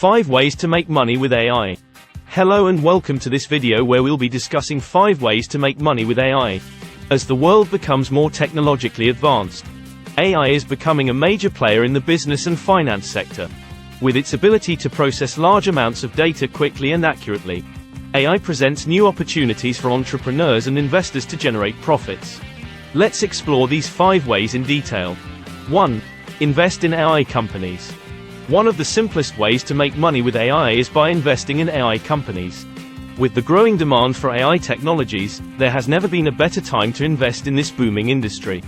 5 ways to make money with AI. Hello and welcome to this video where we'll be discussing 5 ways to make money with AI. As the world becomes more technologically advanced, AI is becoming a major player in the business and finance sector. With its ability to process large amounts of data quickly and accurately, AI presents new opportunities for entrepreneurs and investors to generate profits. Let's explore these 5 ways in detail. 1. Invest in AI companies. One of the simplest ways to make money with AI is by investing in AI companies. With the growing demand for AI technologies, there has never been a better time to invest in this booming industry.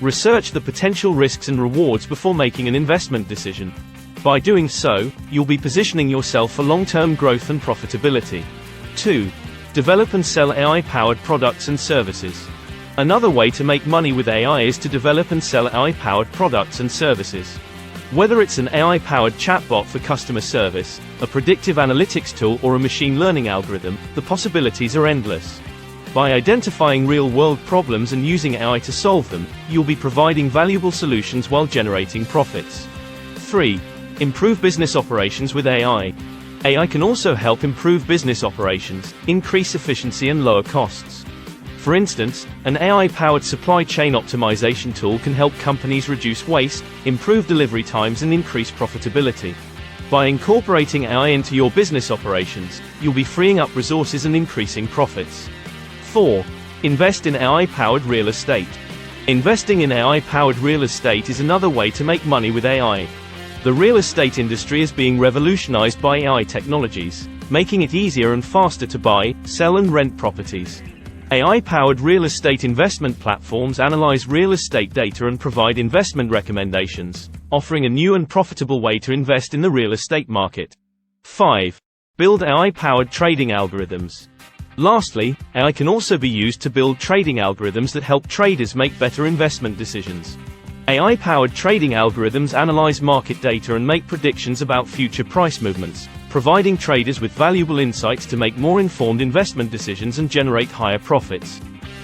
Research the potential risks and rewards before making an investment decision. By doing so, you'll be positioning yourself for long-term growth and profitability. 2. Develop and sell AI-powered products and services. Another way to make money with AI is to develop and sell AI-powered products and services. Whether it's an AI-powered chatbot for customer service, a predictive analytics tool or a machine learning algorithm, the possibilities are endless. By identifying real-world problems and using AI to solve them, you'll be providing valuable solutions while generating profits. 3. Improve business operations with AI. AI can also help improve business operations, increase efficiency and lower costs. For instance, an AI-powered supply chain optimization tool can help companies reduce waste, improve delivery times and increase profitability. By incorporating AI into your business operations, you'll be freeing up resources and increasing profits. 4. Invest in AI-powered real estate. Investing in AI-powered real estate is another way to make money with AI. The real estate industry is being revolutionized by AI technologies, making it easier and faster to buy, sell and rent properties. AI-powered real estate investment platforms analyze real estate data and provide investment recommendations, offering a new and profitable way to invest in the real estate market. 5. Build AI-powered trading algorithms. Lastly, AI can also be used to build trading algorithms that help traders make better investment decisions. AI-powered trading algorithms analyze market data and make predictions about future price movements, providing traders with valuable insights to make more informed investment decisions and generate higher profits.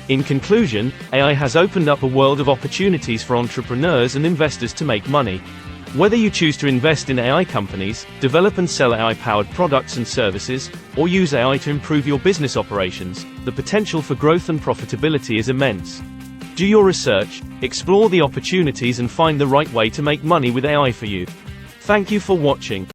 In conclusion, AI has opened up a world of opportunities for entrepreneurs and investors to make money. Whether you choose to invest in AI companies, develop and sell AI-powered products and services, or use AI to improve your business operations, the potential for growth and profitability is immense. Do your research, explore the opportunities and find the right way to make money with AI for you. Thank you for watching.